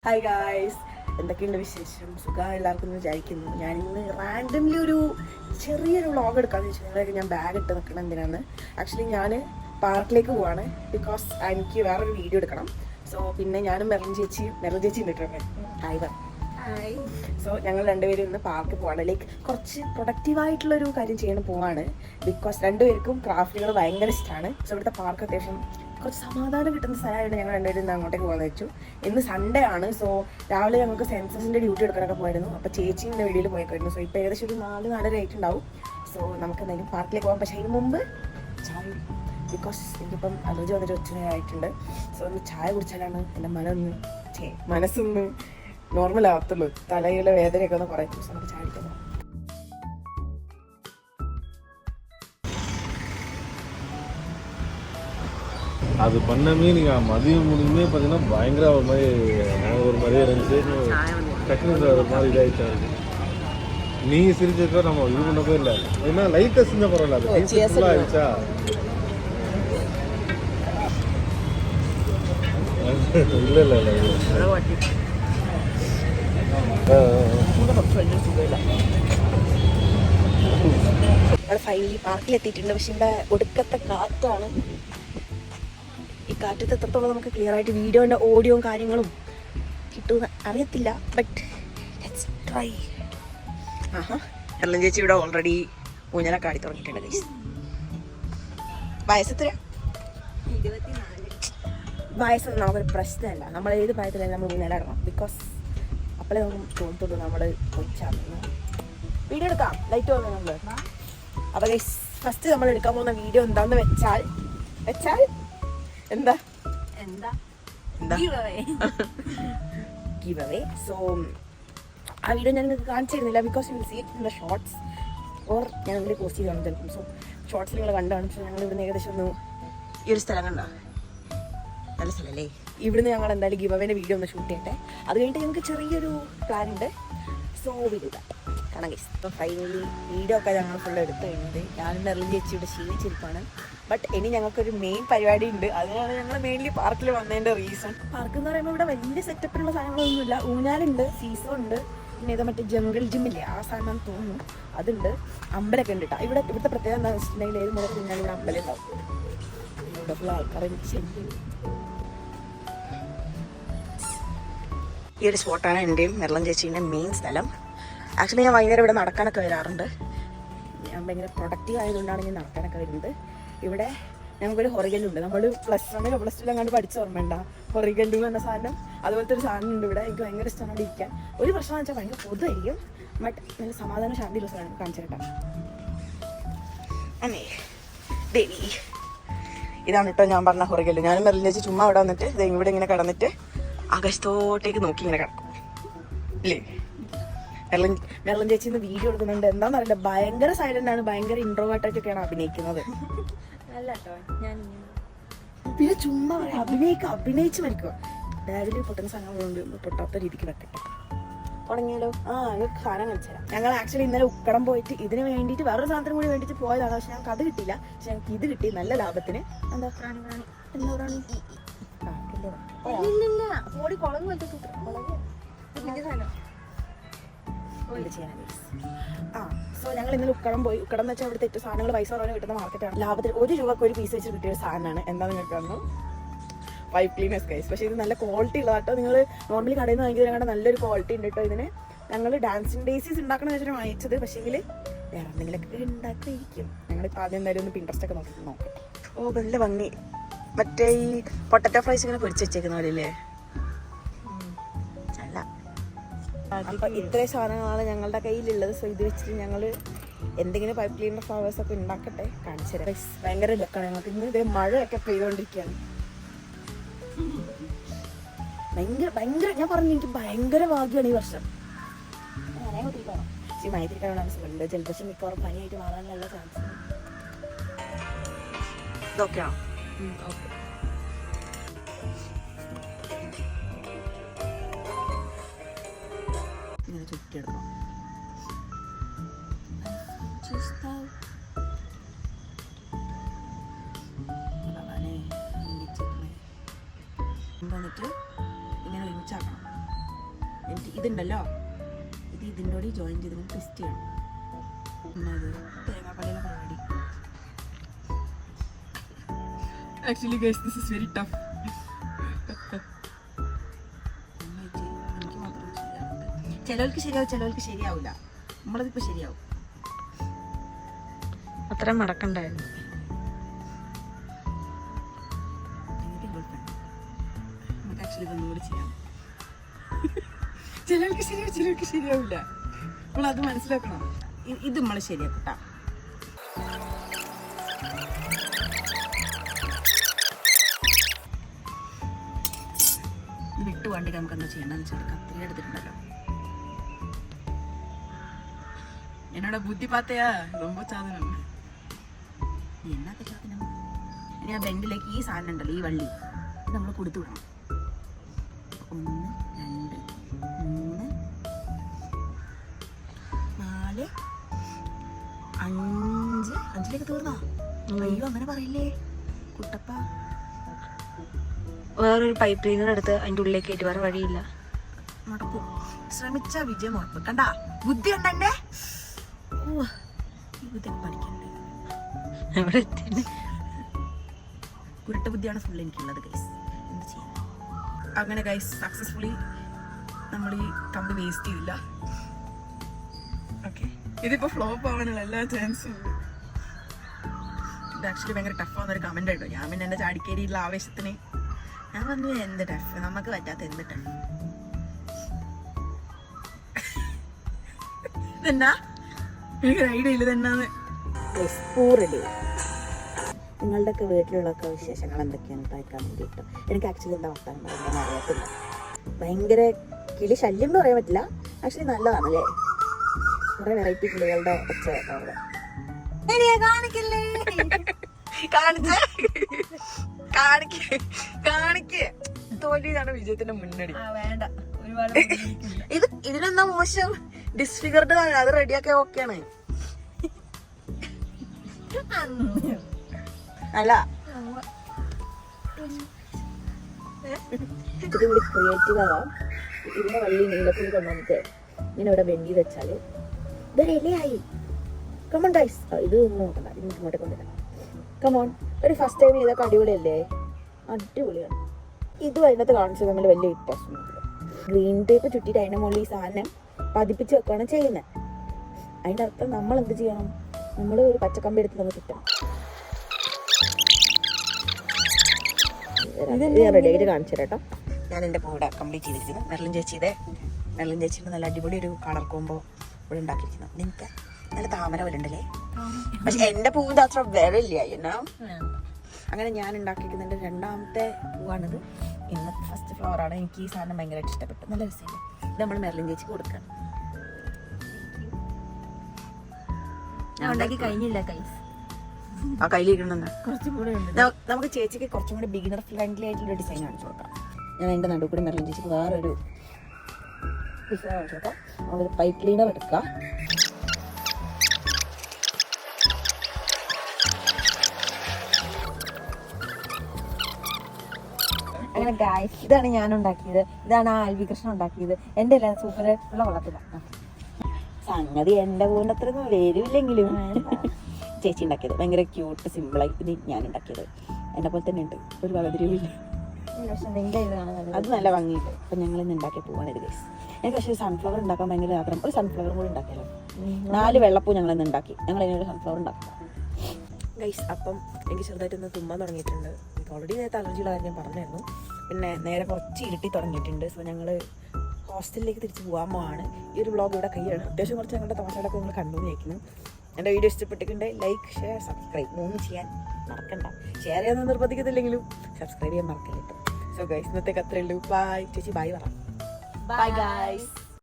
Hi guys, എന്തൊക്കെയുണ്ട് വിശേഷം? സുഖം എല്ലാവർക്കും വിചാരിക്കുന്നു. ഞാനിന്ന് റാൻഡംലി ഒരു ചെറിയൊരു വ്ളോഗ് എടുക്കാമെന്ന് വെച്ചാൽ ഞാൻ ബാഗ് ഇട്ട് നിൽക്കണം. എന്തിനാണ് ആക്ച്വലി ഞാൻ പാർക്കിലേക്ക് പോവാണ്. ബിക്കോസ് എനിക്ക് വേറൊരു വീഡിയോ എടുക്കണം. സോ പിന്നെ ഞാനും മെറിൻ ചേച്ചി ഇട്ടിട്ടുണ്ട്. ഹായ്. സോ ഞങ്ങൾ രണ്ടുപേരും ഇന്ന് പാർക്കിൽ പോവാണ്. ലൈക്ക് കുറച്ച് പ്രൊഡക്റ്റീവായിട്ടുള്ളൊരു കാര്യം ചെയ്യാൻ പോവാണ്. ബിക്കോസ് രണ്ടുപേർക്കും ക്രാഫ്റ്റുകൾ ഭയങ്കര ഇഷ്ടമാണ്. സോ ഇവിടുത്തെ പാർക്ക് അത്യാവശ്യം കുറച്ച് സമാധാനം കിട്ടുന്ന സ്ഥലമായിട്ട് ഞങ്ങൾ രണ്ടുപേരും ഇന്ന് അങ്ങോട്ടേക്ക് പോകാൻ വെച്ചു. ഇന്ന് സൺഡേ ആണ്. സോ രാവിലെ ഞങ്ങൾക്ക് സെൻസസിൻ്റെ ഡ്യൂട്ടി എടുക്കാനൊക്കെ പോയിരുന്നു. അപ്പോൾ ചേച്ചി ഇന്ന് വെളിയിൽ പോയിക്കായിരുന്നു. സോ ഇപ്പോൾ ഏകദേശം ഒരു 4-4:30 ആയിട്ടുണ്ടാവും. സോ നമുക്ക് എന്തായാലും പാർക്കിലേക്ക് പോകാം. പക്ഷേ അതിന് മുമ്പ് ചായ, ബിക്കോസ് എനിക്കിപ്പം അലർജി വന്നിട്ട് ഒച്ചയായിട്ടുണ്ട്. സോ ഒന്ന് ചായ കുടിച്ചാലാണ് എൻ്റെ മനസ്സൊന്ന് നോർമൽ ആവത്തുള്ളൂ. തലയിലെ വേദനയൊക്കെ ഒന്ന് കുറേ ദിവസം നമുക്ക് ചായ കുടിക്കാം. அது பண்ணமே நீங்கள் மதியம் முடியுமே பார்த்தீங்கன்னா பயங்கர ஒரு மாதிரி ஒரு மாதிரியே இருந்துச்சு. டக்குனு ஒரு மாதிரி இதாகிட்டாரு. நீங்கள் சிரிச்சதுக்கோ நம்ம இது பண்ணப்போ இல்லை. ஏன்னா லைட்டாக செஞ்ச பரவாயில்ல, அது ஃபுல்லாக ஆகிடுச்சா. இல்லை இல்லை இல்லை ഫൈനലി പാർക്കിലെത്തിയിട്ടുണ്ട്. പക്ഷെ ഇവിടെ ഒടുക്കത്തെ കാറ്റാണ്. ഈ കാറ്റത്ത് എത്രത്തോളം നമുക്ക് ക്ലിയർ ആയിട്ട് വീഡിയോൻ്റെ ഓഡിയോയും കാര്യങ്ങളും കിട്ടുമെന്ന് അറിയത്തില്ല. But let's try. എല്ലാം ചേച്ചി ഇവിടെ ഓൾറെഡി ഊഞ്ഞലൊക്കെ ആടി തുടങ്ങിയിട്ടുണ്ട്. ഗൈസ്, വയസ്സെത്ര? 24. വയസ്സൊന്നും നമുക്കൊരു പ്രശ്നമല്ല. നമ്മൾ ഏത് പ്രായത്തിലായാലും നമ്മൾ ഊഞ്ഞലാടണം. ബിക്കോസ് അപ്പോഴേ നമുക്ക് തോന്നത്തുള്ളൂ നമ്മൾ കൊച്ചാണെന്ന്. വീഡിയോ എടുക്കാം, ലൈറ്റ് വന്നു നമ്മൾ. അപ്പോൾ ഗൈസ്, ഫസ്റ്റ് നമ്മൾ എടുക്കാൻ പോകുന്ന വീഡിയോ എന്താണെന്ന് വെച്ചാൽ എന്താ ഗിവ് അവേ. സോ ആ വീഡിയോ ഞാൻ നിങ്ങൾക്ക് കാണിച്ചു തരുന്നില്ല. Because you will see it in the shorts or ഞാൻ ഇവിടെ പോസ്റ്റ് ചെയ്താണ് ചിലപ്പം. സോ ഷോർട്സിൽ നിങ്ങൾ കണ്ടാണ്. സോ ഞങ്ങൾ ഇവിടുന്ന് ഏകദേശം ഒന്ന് ഈ ഒരു സ്ഥലം കണ്ട നല്ല സ്ഥലമല്ലേ. ഇവിടുന്ന് ഞങ്ങൾ എന്തായാലും ഗിവ് അവേൻ്റെ വീഡിയോ ഒന്ന് ഷൂട്ട് ചെയ്യട്ടെ. അത് കഴിഞ്ഞിട്ട് ഞങ്ങൾക്ക് ചെറിയൊരു പ്ലാൻ ഉണ്ട്. സോ വീഡിയോ കാണാം ഗൈസ്. ഇപ്പോൾ ഫൈനലി വീഡിയോ ഒക്കെ ഞങ്ങൾ ഫുള്ള് എടുത്തു കഴിഞ്ഞത്. ഞാനും മെറിൻ ചേച്ചി ഇവിടെ ക്ഷീണിച്ചിരിപ്പാണ്. ബട്ട് ഇനി ഞങ്ങൾക്കൊരു മെയിൻ പരിപാടി ഉണ്ട്. അതിനാണ് ഞങ്ങൾ മെയിൻലി പാർക്കിൽ വന്നതിൻ്റെ റീസൺ. പാർക്ക് എന്ന് പറയുമ്പോൾ ഇവിടെ വലിയ സെറ്റപ്പിലുള്ള സാധനങ്ങളൊന്നുമില്ല. ഊഞ്ഞാലുണ്ട്, സീസോ ഉണ്ട്, പിന്നെ ഇത് മറ്റേ ജംഗിൾ ജിമ്മില്ലേ ആ സാധനം തോന്നുന്നു, അതുണ്ട്. അമ്പലമൊക്കെ ഉണ്ട് കേട്ടോ. ഇവിടുത്തെ പ്രത്യേകത എന്താണെന്ന് വെച്ചിട്ടുണ്ടെങ്കിൽ ഏത് മുതൽ ഊഞ്ഞാൽ ഇവിടെ അമ്പലം ഉണ്ടാവും. ഇവിടെ ഫുൾ ആൾക്കാരെ ഈ ഒരു സ്പോട്ടാണ് എൻ്റെയും മെറിൻ ചേച്ചീൻ്റെ മെയിൻ സ്ഥലം. ആക്ച്വലി ഞാൻ വൈകുന്നേരം ഇവിടെ നടക്കാനൊക്കെ വരാറുണ്ട്. ഞാൻ ഭയങ്കര പ്രൊഡക്റ്റീവ് ആയതുകൊണ്ടാണ് ഞാൻ നടക്കാനൊക്കെ വരുന്നത്. ഇവിടെ ഞങ്ങൾക്കൊരു ഹൊറിഗല്ലുണ്ട്. നമ്മൾ +1 +2 അങ്ങോട്ട് പഠിച്ച ഓർമ്മയുണ്ട ഹൊറിഗല്ലു എന്ന സാധനം? അതുപോലത്തെ ഒരു സാധനം ഉണ്ട് ഇവിടെ. എനിക്ക് ഭയങ്കര ഇഷ്ടമാണ് അവിടെ ഇരിക്കാൻ. ഒരു പ്രശ്നം എന്ന് വെച്ചാൽ ഭയങ്കര പൊതുവായിരിക്കും. ബട്ട് നല്ല സമാധാന ശാന്തിയുള്ള സാധനം കാണിച്ചു കേട്ടോ. അമ്മേ ദേവി, ഇതാണ് കേട്ടോ ഞാൻ പറഞ്ഞ ഹൊറിഗല്ലു. ഞാനും മെറിൻ ചേച്ചി ചുമ്മാ അവിടെ വന്നിട്ട് ഇവിടെ ഇങ്ങനെ കിടന്നിട്ട് ആകാശത്തോട്ടേക്ക് നോക്കി ഇങ്ങനെ കിടക്കും ഇല്ലേ. മെറിൻ ചേച്ചി ഇന്ന് വീഡിയോ എടുക്കുന്നുണ്ട്. എന്താണെന്ന് അറിയില്ല, ഭയങ്കര സൈലന്റ് ആണ്, ഭയങ്കര ഇൻട്രോവേർട്ടായിട്ടൊക്കെയാണ് അഭിനയിക്കുന്നത്. പിന്നെ ചുമ്മാ അഭിനയിച്ച് മരിക്കുക. ബാഗിൽ പൊട്ടുന്ന സാധനങ്ങളുണ്ട്, പൊട്ടാത്ത രീതിക്ക് വെക്കട്ടെ. തുടങ്ങിയാലോ? സാധനം കളിച്ചു തരാം. ഞങ്ങൾ ആക്ച്വലി ഇന്നലെ ഉക്കടം പോയിട്ട് ഇതിന് വേണ്ടിയിട്ട് വേറൊരു സാധനത്തിന് കൂടി വേണ്ടിയിട്ട് പോയതാണ്. പക്ഷെ ഞങ്ങൾക്ക് അത് കിട്ടിയില്ല. പക്ഷെ ഞങ്ങൾക്ക് ഇത് കിട്ടി നല്ല ലാഭത്തിന്. എന്താ സോ ഞങ്ങൾ ഇന്നലെ ഉക്കടം പോയി. ഉക്കടം എന്ന് വെച്ചാൽ ഇവിടുത്തെ ഏറ്റവും സാധനങ്ങൾ പൈസ കുറവ് കിട്ടുന്ന മാർക്കറ്റാണ്. ലാഭത്തിൽ 1 രൂപക്ക് ഒരു പീസ് വെച്ച് കിട്ടിയ ഒരു സാധനമാണ്. എന്താണെന്ന് നിങ്ങൾക്ക് തന്നു പൈപ്പ് ക്ലീനേഴ്സ് ഗൈസ്. പക്ഷേ ഇത് നല്ല ക്വാളിറ്റി ഉള്ള കേട്ടോ. നിങ്ങൾ നോർമലി കടയിൽ നിന്ന് വാങ്ങിക്കുന്നതിനാണ് നല്ലൊരു ക്വാളിറ്റി ഉണ്ട് കേട്ടോ. ഇതിന് ഞങ്ങൾ ഡാൻസിങ് ഡേയ്സീസ് ഉണ്ടാക്കണമെന്ന് വെച്ചിട്ട് വാങ്ങിച്ചത്. പക്ഷേങ്കിൽ വേറെ എന്തെങ്കിലുമൊക്കെ ഉണ്ടാക്കിയിരിക്കും. ഞങ്ങളിപ്പോൾ ആദ്യം എന്തായാലും ഒന്ന് പിൻട്രസ്റ്റ് ഒക്കെ നോക്കട്ടെ. ഓ നല്ല ഭംഗി. മറ്റേ ഈ പൊട്ടറ്റോ ഫ്രൈസ് ഇങ്ങനെ പൊരിച്ച് വെച്ചേക്കുന്ന പോലെ അല്ലേ? അല്ല, അപ്പം ഇത്രയും സാധനങ്ങളാണ് ഞങ്ങളുടെ കയ്യിലുള്ളത്. സോ ഇത് വെച്ചിട്ട് ഞങ്ങൾ എന്തെങ്കിലും പൈപ്പ് ക്ലീനർ ഫ്ലവേഴ്സ് ഒക്കെ ഉണ്ടാക്കട്ടെ, കാണിച്ചു തരാം. ഭയങ്കര ലുക്കാണ് ഞങ്ങൾക്ക്. ഇന്ന് ഇതേ മഴയൊക്കെ പെയ്തുകൊണ്ടിരിക്കുകയാണ്. ഭയങ്കര ഞാൻ പറഞ്ഞു, എനിക്ക് ഭയങ്കര ഭാഗ്യമാണ് ഈ വർഷം. മയത്തിരിക്കാനുള്ള അവസരമുണ്ട്. ജലദോഷം മിക്കവാറും പനിയായിട്ട് മാറാനുള്ള ചാൻസ്. ഇതൊക്കെയാണോ? ഓക്കെ. ഇങ്ങനെ ചുറ്റിയെടുക്കണം. വന്നിട്ട് ഇങ്ങനെ ഒരുമിച്ചാക്കണം. എനിക്ക് ഇതുണ്ടല്ലോ, ഇത് ഇതിൻ്റെ ജോയിൻ ചെയ്ത് ട്വിസ്റ്റ് ചെയ്യണം. തേങ്ങാപ്പാടിയുള്ള പരിപാടി. Actually guys this is very tough. എനിക്ക് മാത്രം ശരിയാവുന്നുണ്ട്. ചിലവർക്ക് ശരിയാവും, ചിലവർക്ക് ശരിയാവില്ല. നമ്മളതിപ്പോൾ ശരിയാവും. അത്ര മടക്കണ്ടായിരുന്നു. നമുക്ക് ആക്ച്വലി ഇതൊന്നുകൂടി ചെയ്യാം. ചിലവർക്ക് ശരിയാവും, ചിലവർക്ക് ശരിയാവില്ല. നമ്മളത് മനസ്സിലാക്കണം. ഇത് നമ്മൾ ശരിയാക്കട്ടാ. ഇത് വിട്ട് വേണ്ടി നമുക്ക് എന്താ ചെയ്യേണ്ടതെന്ന് വെച്ചാൽ കത്തിരി എടുത്തിട്ടുണ്ടല്ലോ. എന്നോட ബുദ്ധി പാത്തയാ ரொம்ப സാധനം. എന്നൊക്കെ സാധനം. ഇനി ആ ബെൻഡിലേക്ക് ഈ സാധനം ഉണ്ടല്ലോ, ഈ വള്ളി ഇത് നമ്മൾ കൊടുത്തു വിടണം. 1 2 3 4 5 5ലേക്ക് തീർന്നാ? അയ്യോ അങ്ങനെ പറയില്ലേ കുട്ടപ്പ. വേറൊരു പൈപ്പ് ലൈനർ എടുത്ത് അതിൻ്റെ ഉള്ളിലേക്ക് കയറ്റി, വേറെ വഴിയില്ല. നടക്കും. ശ്രമിച്ച വിജയം ഉറപ്പ്. കണ്ടാ ബുദ്ധി ഉണ്ടെന്നെ. ഓ ഈ ബുദ്ധി പഠിക്കണ്ടേ. എവിടെ എത്തി? കുരുട്ട ബുദ്ധിയാണ് ഫുൾ എനിക്കുള്ളത് ഗൈസ്. എന്ത് ചെയ്യാം. അങ്ങനെ ഗൈസ് സക്സസ്ഫുള്ളി നമ്മൾ ഈ കമ്പ് വേസ്റ്റ് ചെയ്തില്ല. ഓക്കെ, ഇതിപ്പോ ഫ്ലോപ്പ് ആവാനുള്ള എല്ലാ ചാൻസും ഉണ്ട്. ഇത് ആക്ച്വലി ഭയങ്കര ടഫാന്നൊരു കമന്റ് ആയിട്ടോ. ഞാൻ പിന്നെ എന്റെ ചാടിക്കേരിയുള്ള ആവേശത്തിന് ഞാൻ പറഞ്ഞു എന്ത് ടഫ്, നമുക്ക് പറ്റാത്ത എന്ത് ടഫ്. ഇതെന്നാ എനിക്ക് ഐഡിയ ഇല്ല ഇതെന്നാന്ന്. നിങ്ങളുടെയൊക്കെ വീട്ടിലുള്ളൊക്കെ വിശേഷങ്ങൾ എന്തൊക്കെയാണ് തയ്ക്കാൻ വേണ്ടിയിട്ട്. എനിക്ക് ആക്ച്വലി എന്താ വർത്താനം പറയുന്നത് അറിയത്തില്ല. ഭയങ്കര കിളി ശല്യം എന്ന് പറയാൻ പറ്റില്ല, ആക്ച്വലി നല്ലതാണല്ലേ. കുറെ വെറൈറ്റി കിളികളുടെ ഒച്ച അവിടെ കാണിക്കല്ലേ. കാണിക്കേ തോൽവിയാണ് വിജയത്തിന്റെ മുന്നണി. വേണ്ട ഒരുപാട് ഇതിനെന്താ മോശം? ഡിസ്ഫിഗർഡ് ആണ്, അത് റെഡിയാക്കിയ ഓക്കെയാണ്. അല്ല ഇതുകൂടി ക്രിയേറ്റീവ് ആവാം. ഇതിന്റെ വള്ളി നീളത്തിൽ കൊണ്ടുവന്നിട്ട് ഇങ്ങനെ ഇവിടെ ബെൻഡ് വെച്ചാല് ഇതൊരു ഇലയായി. കമോൺ ഗൈസ്, ഇത് നോക്കണ്ട, ഇത് ഇങ്ങോട്ട് കൊണ്ടുവരാം. കമോൺ, ഒരു ഫസ്റ്റ് ടൈം ചെയ്തൊക്കെ അടിപൊളിയല്ലേ? അടിപൊളിയാണ്. ഇതും അതിനകത്ത് കാണിച്ചത് തമ്മിൽ വലിയ വ്യത്യാസമൊന്നുമില്ല. ഗ്രീൻ ടേപ്പ് ചുറ്റിയിട്ട് അതിൻ്റെ മുകളിൽ ഈ സാധനം പതിപ്പിച്ച് വെക്കുകയാണ് ചെയ്യുന്നത്. അതിൻ്റെ അർത്ഥം നമ്മൾ എന്ത് ചെയ്യണം? നമ്മൾ ഒരു പച്ചക്കമ്പി എടുത്ത് നമ്മൾ ചുറ്റണം. റെഡി ആയിട്ട് കാണിച്ചു തരാം കേട്ടോ. ഞാൻ എൻ്റെ പൂവിടെ കംപ്ലീറ്റ് ചെയ്തിരിക്കുന്നു. മെർലിൻ ചേച്ചിയുടെ നല്ല അടിപൊളി ഒരു കളർ കോമ്പോ ഇവിടെ ഉണ്ടാക്കിയിരിക്കുന്നു. നിനക്ക് നല്ല താമര പോലെ ഉണ്ടല്ലേ, പക്ഷെ എൻ്റെ പൂവിൻ്റെ അത്ര വിലയില്ല എന്നോ. അങ്ങനെ ഞാൻ ഉണ്ടാക്കിയിരിക്കുന്നതിൻ്റെ രണ്ടാമത്തെ പൂവാണിത്. ഇന്നത്തെ ഫസ്റ്റ് ഫ്ലവറാണ്. എനിക്ക് ഈ സാധനം ഭയങ്കരമായിട്ട് ഇഷ്ടപ്പെട്ടു. നല്ല രസമില്ല. ഇത് നമ്മൾ മെർലിൻ ചേച്ചിക്ക് കൊടുക്കണം. ഉണ്ടാക്കി കഴിഞ്ഞില്ല കൈസ്. ആ കയ്യിലിരിക്കണമെന്ന് കുറച്ചും കൂടെ ഉണ്ട്. നമുക്ക് ചേച്ചിക്ക് കുറച്ചും കൂടി ബിഗിനർ ഫ്രണ്ട്ലി ആയിട്ടുള്ള ഡിസൈൻ കാണിച്ചു കൊടുക്കാം. ഞാൻ എൻ്റെ നടുവ് കൂടി മെർലിൻ ചേച്ചിക്ക് വേറൊരു ഡിസൈൻ കാണിച്ചു കൊടുക്കാം. നമ്മളൊരു പൈപ്പ് ക്ലീനർ എടുക്കുക. അങ്ങനെ ഗായ്സ്, ഇതാണ് ഞാൻ ഉണ്ടാക്കിയത്. ഇതാണ് ആ ആൽവി കൃഷ്ണൻ ഉണ്ടാക്കിയത്. എൻ്റെ എല്ലാം സൂപ്പർ ഉള്ള വെള്ളത്തിലാണ് സംഗതി. എൻ്റെ കൂടെ അത്രയൊന്നും വരില്ലെങ്കിലും ചേച്ചി ഉണ്ടാക്കിയത് ഭയങ്കര ക്യൂട്ട് സിമ്പിളായി. ഇത് ഞാൻ ഉണ്ടാക്കിയത് എന്നെ പോലെ തന്നെ ഉണ്ട്, ഒരു വളരെയില്ല. അത് നല്ല ഭംഗിയുണ്ട്. അപ്പം ഞങ്ങൾ ഇന്ന് ഉണ്ടാക്കിയ പൂവാണ് ഇത് ഗൈസ്. എനിക്ക് പക്ഷേ സൺഫ്ലവർ ഉണ്ടാക്കാൻ ഭയങ്കര ആഗ്രഹം. ഒരു സൺഫ്ലവർ കൂടി ഉണ്ടാക്കിയാലോ? 4 വെള്ളപ്പൂ ഞങ്ങൾ ഇന്ന് ഉണ്ടാക്കി. ഞങ്ങൾ അതിനൊരു സൺഫ്ലവർ ഉണ്ടാക്കാം ഗൈസ്. അപ്പം എനിക്ക് ചെറുതായിട്ടൊന്ന് തുമ്മാൻ തുടങ്ങിയിട്ടുണ്ട്. എനിക്ക് ഓൾറെഡി നേരത്തെ അലർജിയുള്ള കാര്യം ഞാൻ പറഞ്ഞായിരുന്നു. പിന്നെ നേരെ കുറച്ച് ഇരുട്ടി തുടങ്ങിയിട്ടുണ്ട്. സോ ഞങ്ങൾ ഹോസ്റ്റലിലേക്ക് തിരിച്ച് പോകാൻ പോവാണ്. ഈ ഒരു വ്ളോഗ് ഇവിടെ കഴിയാണ്. അത്യാവശ്യം കുറച്ച് ഞങ്ങളുടെ തമാശകളൊക്കെ നിങ്ങൾ കണ്ടു വയ്ക്കുന്നു. എൻ്റെ വീഡിയോ ഇഷ്ടപ്പെട്ടിട്ടുണ്ടെങ്കിൽ ലൈക്ക്, ഷെയർ, സബ്സ്ക്രൈബ് 3 ചെയ്യാൻ മറക്കണ്ട. ഷെയർ ചെയ്യാൻ നിർബന്ധിക്കത്തില്ലെങ്കിലും സബ്സ്ക്രൈബ് ചെയ്യാൻ മറക്കല്ലേ. സോ ഗൈസ്, ഇന്നത്തേക്ക് അത്രയേ ഉള്ളൂ. ബൈ. ചേച്ചി ബൈ പറ. Bye guys.